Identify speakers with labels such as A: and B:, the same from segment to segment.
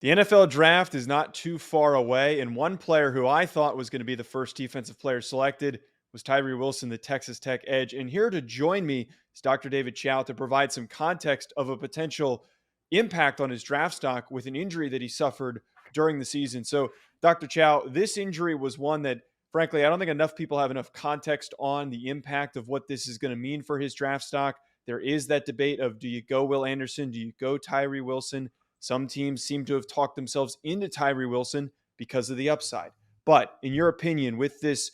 A: The NFL draft is not too far away, and one player who I thought was going to be the first defensive player selected was Tyree Wilson, the Texas Tech edge. And here to join me is Dr. David Chao to provide some context of a potential impact on his draft stock with an injury that he suffered during the season. So, Dr. Chao, this injury was one that, frankly, I don't think enough people have enough context on the impact of what this is going to mean for his draft stock. There is that debate of, do you go Will Anderson? Do you go Tyree Wilson? Some teams seem to have talked themselves into Tyree Wilson because of the upside. But in your opinion, with this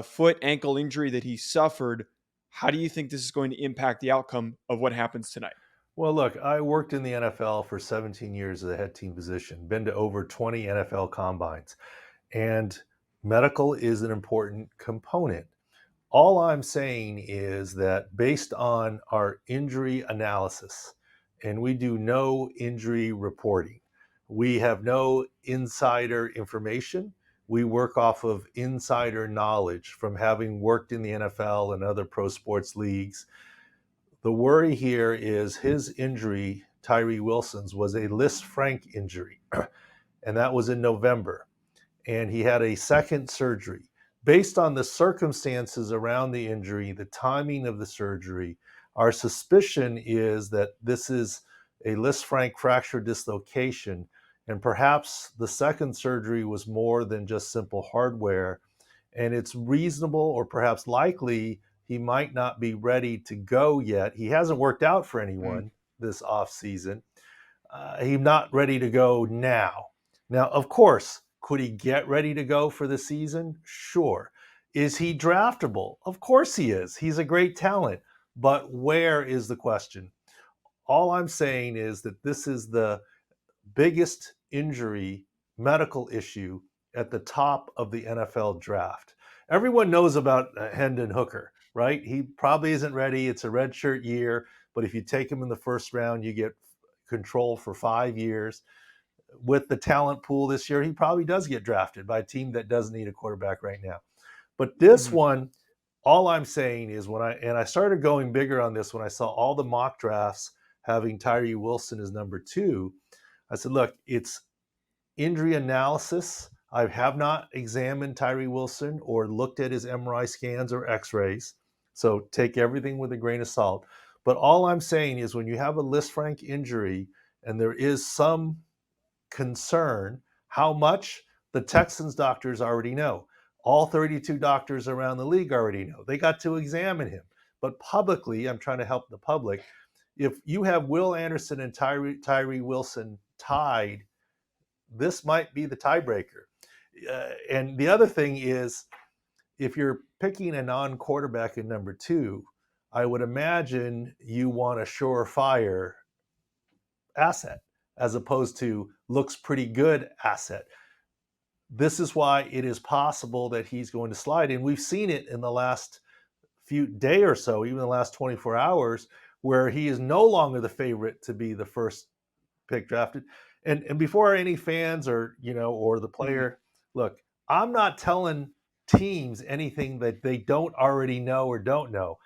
A: foot ankle injury that he suffered, how do you think this is going to impact the outcome of what happens tonight?
B: Well, look, I worked in the NFL for 17 years as a head team position, been to over 20 NFL combines, and medical is an important component. All I'm saying is that based on our injury analysis, and we do no injury reporting, we have no insider information. We work off of insider knowledge from having worked in the NFL and other pro sports leagues. The worry here is his injury, Tyree Wilson's, was a Lisfranc Frank injury, and that was in November. And he had a second surgery. Based on the circumstances around the injury, the timing of the surgery, our suspicion is that this is a Lisfranc Frank fracture dislocation, and perhaps the second surgery was more than just simple hardware. And it's reasonable or perhaps likely he might not be ready to go yet. He hasn't worked out for
A: Mm.
B: anyone this offseason. He's not ready to go now. Now, of course, could he get ready to go for the season? Sure. Is he draftable? Of course he is. He's a great talent. But where is the question? All I'm saying is that this is the biggest injury medical issue at the top of the NFL draft. Everyone knows about Hendon Hooker, right? He probably isn't ready. It's a redshirt year, but if you take him in the first round, you get control for 5 years. With the talent pool this year, he probably does get drafted by a team that doesn't need a quarterback right now. But this
A: Mhm.
B: one, all I'm saying is I started going bigger on this when I saw all the mock drafts having Tyree Wilson as number 2. I said, look, it's injury analysis. I have not examined Tyree Wilson or looked at his MRI scans or x-rays. So take everything with a grain of salt. But all I'm saying is when you have a Lisfranc Frank injury and there is some concern, how much the Texans doctors already know. All 32 doctors around the league already know. They got to examine him. But publicly, I'm trying to help the public. If you have Will Anderson and Tyree Wilson tied, this might be the tiebreaker. And the other thing is, if you're picking a non-quarterback in number 2, I would imagine you want a surefire asset as opposed to looks pretty good asset. This is why it is possible that he's going to slide. And we've seen it in the last few day or so, even the last 24 hours, where he is no longer the favorite to be the first pick drafted. And before any fans or the
A: Mhm.
B: player, look, I'm not telling teams anything that they don't already know or don't know.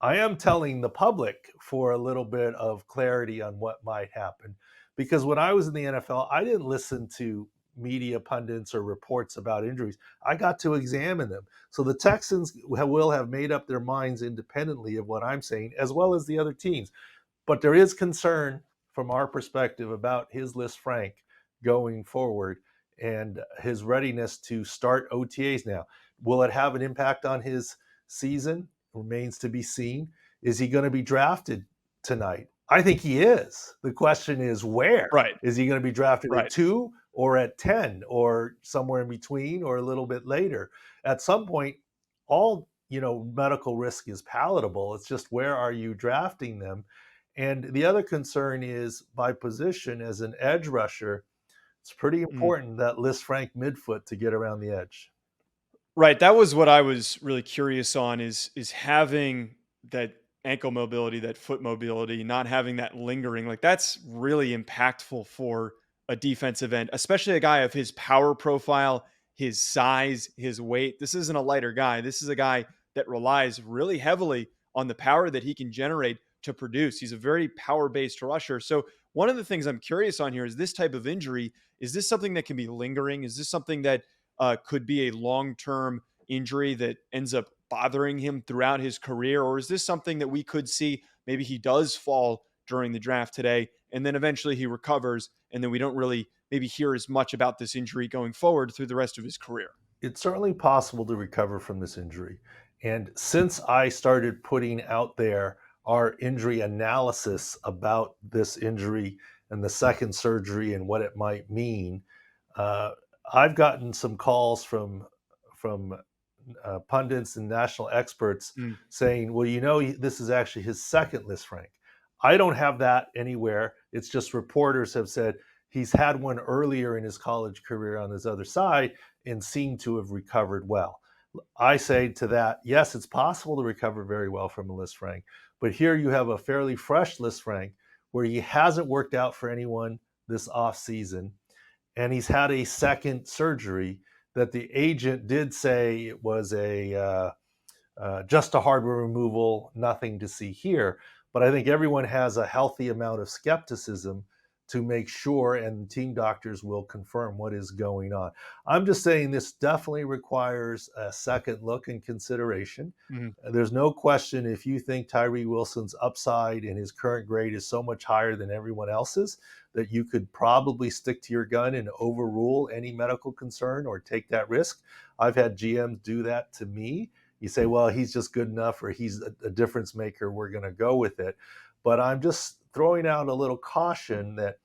B: I am telling the public for a little bit of clarity on what might happen. Because when I was in the NFL, I didn't listen to media pundits or reports about injuries. I got to examine them. So the Texans will have made up their minds independently of what I'm saying, as well as the other teams. But there is concern from our perspective about his Lisfranc Frank going forward and his readiness to start OTAs now. Will it have an impact on his season? Remains to be seen. Is he going to be drafted tonight? I think he is. The question is where?
A: Right.
B: Is he going to be drafted at
A: Right.
B: 2 or at 10 or somewhere in between or a little bit later? At some point, all medical risk is palatable. It's just where are you drafting them? And the other concern is by position as an edge rusher, it's pretty
A: Mm.
B: important that Lisfranc Frank midfoot to get around the edge.
A: Right. That was what I was really curious on is having that ankle mobility, that foot mobility, not having that lingering. Like that's really impactful for a defensive end, especially a guy of his power profile, his size, his weight. This isn't a lighter guy. This is a guy that relies really heavily on the power that he can generate to produce. He's a very power-based rusher. So One of the things I'm curious on here is this type of injury. Is this something that can be lingering? Is this something that could be a long term injury that ends up bothering him throughout his career? Or is this something that we could see maybe he does fall during the draft today and then eventually he recovers and then we don't really maybe hear as much about this injury going forward through the rest of his career?
B: It's certainly possible to recover from this injury. And since I started putting out there our injury analysis about this injury and the second surgery and what it might mean, uh, I've gotten some calls from pundits and national experts
A: Mm,
B: saying, "Well, this is actually his second list rank." I don't have that anywhere. It's just reporters have said he's had one earlier in his college career on his other side and seemed to have recovered well. I say to that, yes, it's possible to recover very well from a list rank, but here you have a fairly fresh list rank where he hasn't worked out for anyone this off season, and he's had a second surgery that the agent did say it was just a hardware removal, nothing to see here. But I think everyone has a healthy amount of skepticism to make sure, and team doctors will confirm what is going on. I'm just saying this definitely requires a second look and consideration.
A: mhm.
B: There's no question if you think Tyree Wilson's upside in his current grade is so much higher than everyone else's that you could probably stick to your gun and overrule any medical concern or take that risk. I've had GMs do that to me. You say, well, he's just good enough or he's a difference maker. We're going to go with it. But I'm just throwing out a little caution that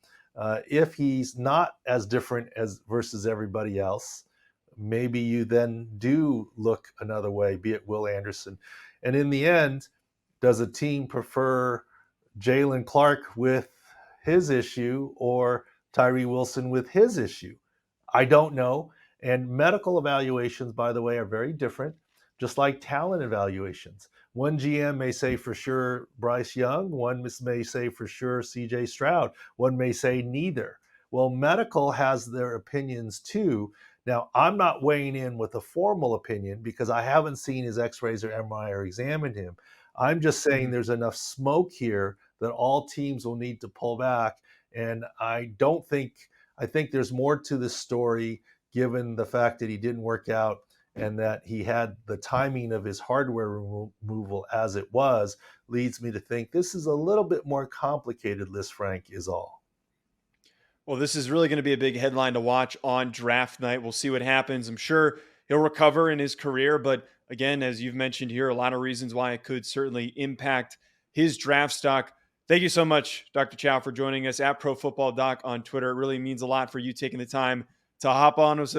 B: if he's not as different as versus everybody else, maybe you then do look another way, be it Will Anderson. And in the end, does a team prefer Jalen Clark with his issue or Tyree Wilson with his issue? I don't know. And medical evaluations, by the way, are very different, just like talent evaluations. One GM may say for sure Bryce Young, one may say for sure CJ Stroud, one may say neither. Well, medical has their opinions too. Now, I'm not weighing in with a formal opinion because I haven't seen his x rays or MRI or examined him. I'm just saying
A: Mhm.
B: there's enough smoke here that all teams will need to pull back. And I don't think, I think there's more to this story given the fact that he didn't work out and that he had the timing of his hardware removal as it was, leads me to think this is a little bit more complicated, Liz Frank, is all.
A: Well, this is really going to be a big headline to watch on draft night. We'll see what happens. I'm sure he'll recover in his career, but again, as you've mentioned here, a lot of reasons why it could certainly impact his draft stock. Thank you so much, Dr. Chow, for joining us at Pro Football Doc on Twitter. It really means a lot for you taking the time to hop on with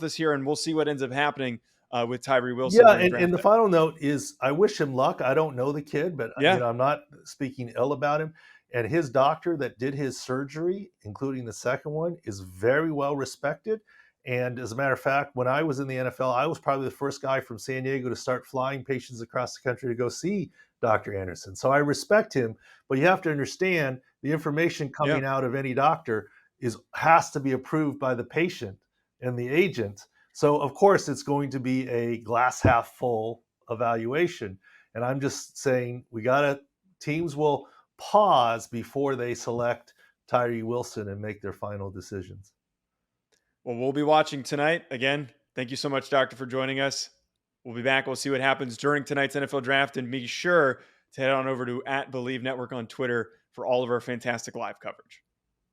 A: us here, and we'll see what ends up happening with Tyree Wilson
B: Yeah,
A: during
B: and
A: draft
B: the
A: day.
B: final note is I wish him luck. I don't know the kid, but
A: Yeah.
B: I'm not speaking ill about him. And his doctor that did his surgery, including the second one, is very well respected. And as a matter of fact, when I was in the NFL, I was probably the first guy from San Diego to start flying patients across the country to go see Dr. Anderson. So I respect him, but you have to understand the information
A: Yeah.
B: coming out of any doctor is has to be approved by the patient and the agent. So, of course, it's going to be a glass half full evaluation. And I'm just saying teams will pause before they select Tyree Wilson and make their final decisions.
A: Well, we'll be watching tonight. Again, thank you so much, Doctor, for joining us. We'll be back. We'll see what happens during tonight's NFL draft, and be sure to head on over to @Believe Network on Twitter for all of our fantastic live coverage.